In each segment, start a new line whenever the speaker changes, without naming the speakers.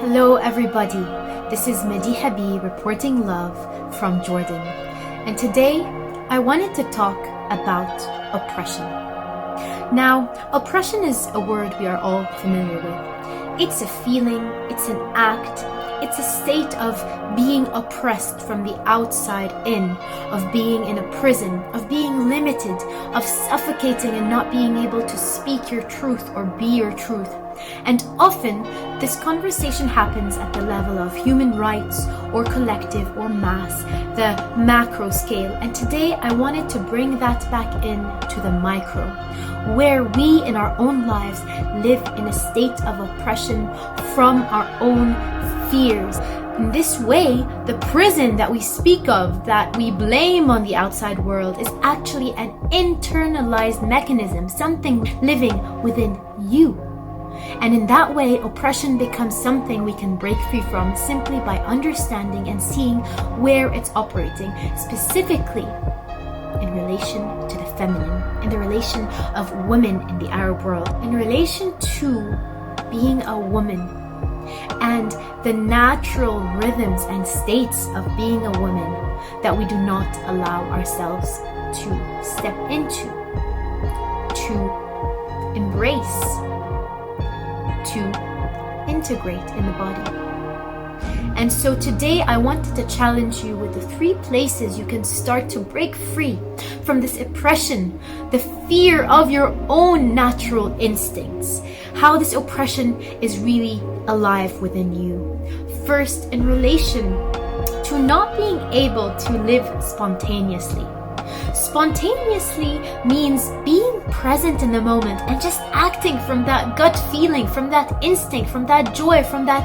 Hello everybody, this is Madiha reporting love from Jordan, and today I wanted to talk about oppression. Now, oppression is a word we are all familiar with. It's a feeling, it's an act, it's a state of being oppressed from the outside in, of being in a prison, of being limited, of suffocating and not being able to speak your truth or be your truth. And often, this conversation happens at the level of human rights or collective or mass, the macro scale. And today I wanted to bring that back in to the micro, where we in our own lives live in a state of oppression from our own fears. In this way, the prison that we speak of, that we blame on the outside world, is actually an internalized mechanism, something living within you. And in that way, oppression becomes something we can break free from simply by understanding and seeing where it's operating, specifically in relation to the feminine, in the relation of women in the Arab world, in relation to being a woman and the natural rhythms and states of being a woman that we do not allow ourselves to step into, to embrace, to integrate in the body. And so today I wanted to challenge you with the 3 places you can start to break free from this oppression, the fear of your own natural instincts, how this oppression is really alive within you. First, in relation to not being able to live spontaneously. Spontaneously means being present in the moment and just acting from that gut feeling, from that instinct, from that joy, from that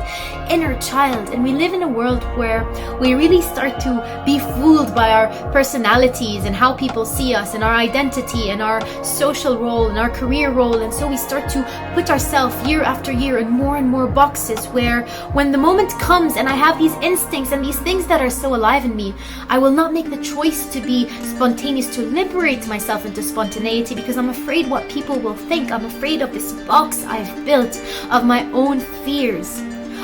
inner child. And we live in a world where we really start to be fooled by our personalities and how people see us and our identity and our social role and our career role. And so we start to put ourselves year after year in more and more boxes where when the moment comes and I have these instincts and these things that are so alive in me, I will not make the choice to be spontaneous, to liberate myself into spontaneity, because I'm afraid what people will think. I'm afraid of this box I've built of my own fears,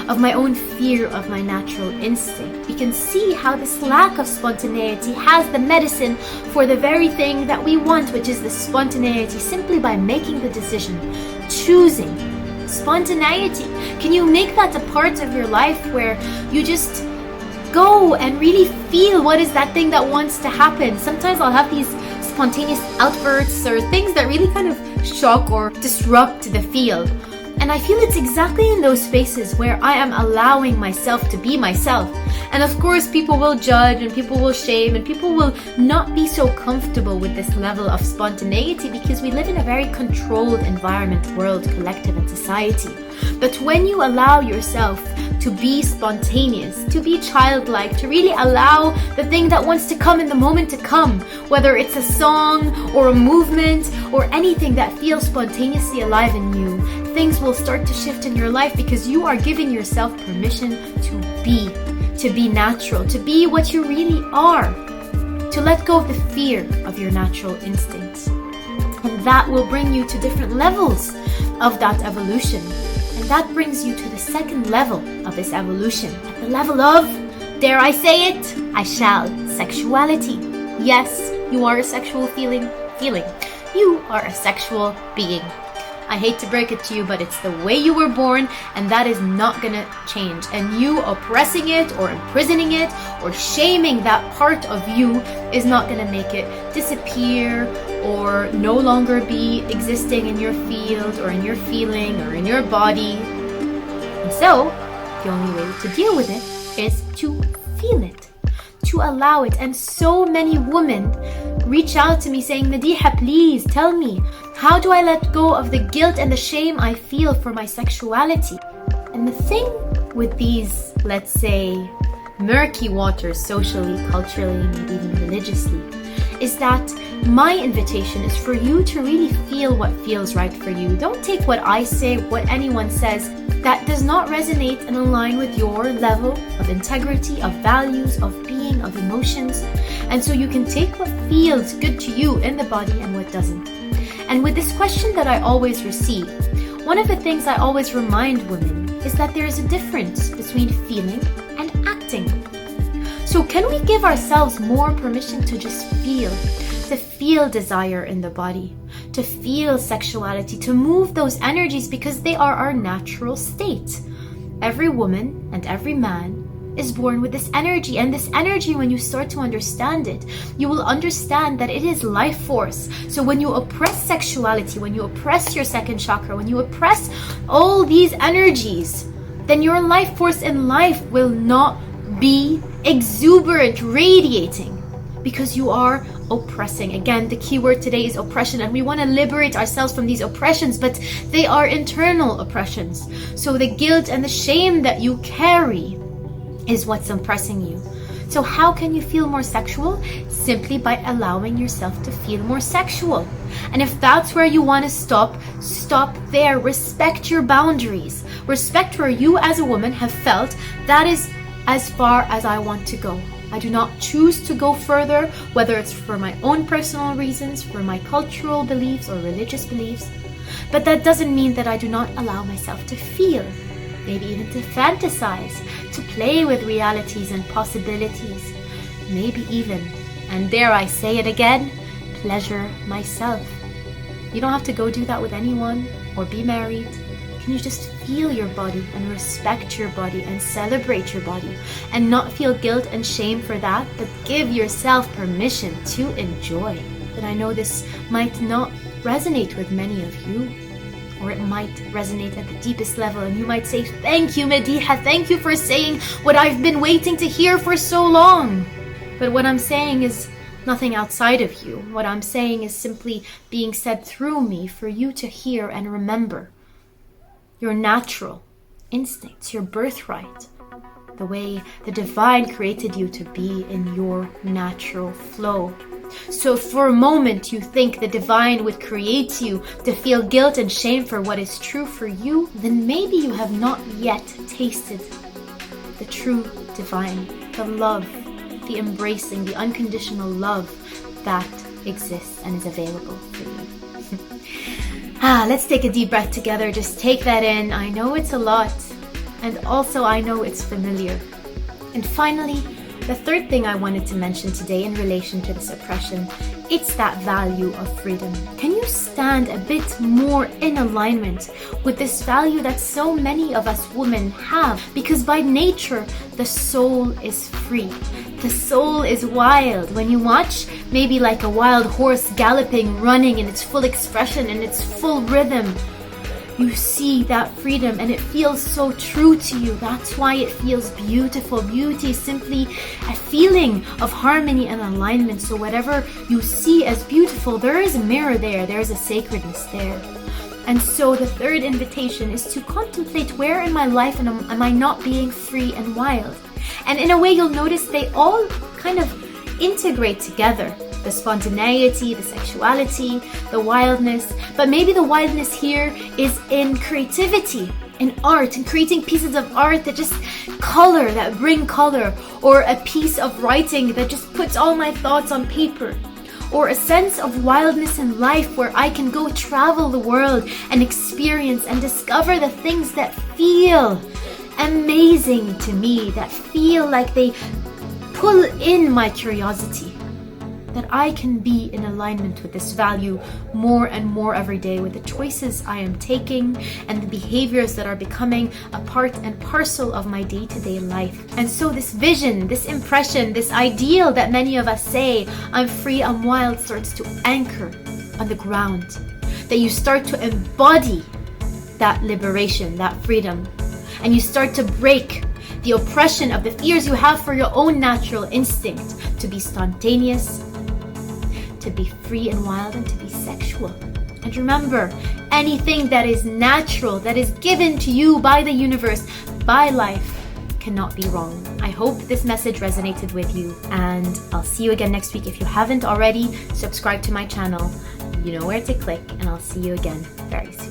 of my own fear of my natural instinct. We can see how this lack of spontaneity has the medicine for the very thing that we want, which is the spontaneity, simply by making the decision, choosing spontaneity. Can you make that a part of your life where you just go and really feel what is that thing that wants to happen? Sometimes I'll have these spontaneous outbursts or things that really kind of shock or disrupt the field. And I feel it's exactly in those spaces where I am allowing myself to be myself. And of course, people will judge and people will shame and people will not be so comfortable with this level of spontaneity because we live in a very controlled environment, world, collective, and society. But when you allow yourself to be spontaneous, to be childlike, to really allow the thing that wants to come in the moment to come, whether it's a song or a movement or anything that feels spontaneously alive in you, things will start to shift in your life because you are giving yourself permission to be natural, to be what you really are, to let go of the fear of your natural instincts. And that will bring you to different levels of that evolution. And that brings you to the second level of this evolution, at the level of, dare I say it, sexuality. Yes, you are a sexual feeling. You are a sexual being. I hate to break it to you, but it's the way you were born, and that is not gonna change. And you oppressing it or imprisoning it or shaming that part of you is not gonna make it disappear or no longer be existing in your field or in your feeling or in your body. And so, the only way to deal with it is to feel it, to allow it. And so many women reach out to me saying, Madiha, please tell me, how do I let go of the guilt and the shame I feel for my sexuality? And the thing with these, let's say, murky waters socially, culturally, maybe even religiously, is that my invitation is for you to really feel what feels right for you. Don't take what I say, what anyone says, that does not resonate and align with your level of integrity, of values, of being, of emotions. And so you can take what feels good to you in the body and what doesn't. And with this question that I always receive, one of the things I always remind women is that there is a difference between feeling and acting. So can we give ourselves more permission to just feel, to feel desire in the body, to feel sexuality, to move those energies, because they are our natural state. Every woman and every man is born with this energy, and this energy, when you start to understand it, you will understand that it is life force. So when you oppress sexuality, when you oppress your second chakra, when you oppress all these energies, then your life force in life will not be exuberant, radiating, because you are oppressing. Again, the key word today is oppression, and we want to liberate ourselves from these oppressions, but they are internal oppressions. So the guilt and the shame that you carry is what's oppressing you. So how can you feel more sexual? Simply by allowing yourself to feel more sexual. And if that's where you want to stop, stop there. Respect your boundaries. Respect where you as a woman have felt that is as far as I want to go. I do not choose to go further, whether it's for my own personal reasons, for my cultural beliefs or religious beliefs. But that doesn't mean that I do not allow myself to feel, maybe even to fantasize, to play with realities and possibilities, maybe even, and dare I say it again, pleasure myself. You don't have to go do that with anyone or be married. Can you just feel your body and respect your body and celebrate your body and not feel guilt and shame for that, but give yourself permission to enjoy? And I know this might not resonate with many of you, or it might resonate at the deepest level, and you might say, thank you, Madiha, thank you for saying what I've been waiting to hear for so long. But what I'm saying is nothing outside of you. What I'm saying is simply being said through me for you to hear and remember your natural instincts, your birthright, the way the divine created you to be in your natural flow. So if for a moment you think the divine would create you to feel guilt and shame for what is true for you, then maybe you have not yet tasted the true divine, the love, the embracing, the unconditional love that exists and is available for you. Let's take a deep breath together. Just take that in. I know it's a lot, and also I know it's familiar. And finally, the third thing I wanted to mention today in relation to this oppression, it's that value of freedom. Can you stand a bit more in alignment with this value that so many of us women have? Because by nature, the soul is free. The soul is wild. When you watch maybe like a wild horse galloping, running in its full expression, in its full rhythm, you see that freedom and it feels so true to you. That's why it feels beautiful. Beauty is simply a feeling of harmony and alignment. So whatever you see as beautiful, there is a mirror there. There is a sacredness there. And so the third invitation is to contemplate, where in my life am I not being free and wild? And in a way, you'll notice they all kind of integrate together. The spontaneity, the sexuality, the wildness. But maybe the wildness here is in creativity, in art, in creating pieces of art that just color, that bring color, or a piece of writing that just puts all my thoughts on paper, or a sense of wildness in life where I can go travel the world and experience and discover the things that feel amazing to me, that feel like they pull in my curiosity. That I can be in alignment with this value more and more every day, with the choices I am taking and the behaviors that are becoming a part and parcel of my day-to-day life. And so this vision, this impression, this ideal that many of us say, I'm free, I'm wild, starts to anchor on the ground. That you start to embody that liberation, that freedom. And you start to break the oppression of the fears you have for your own natural instinct to be spontaneous, to be free and wild, and to be sexual. And remember, anything that is natural, that is given to you by the universe, by life, cannot be wrong. I hope this message resonated with you, and I'll see you again next week. If you haven't already, subscribe to my channel. You know where to click, and I'll see you again very soon.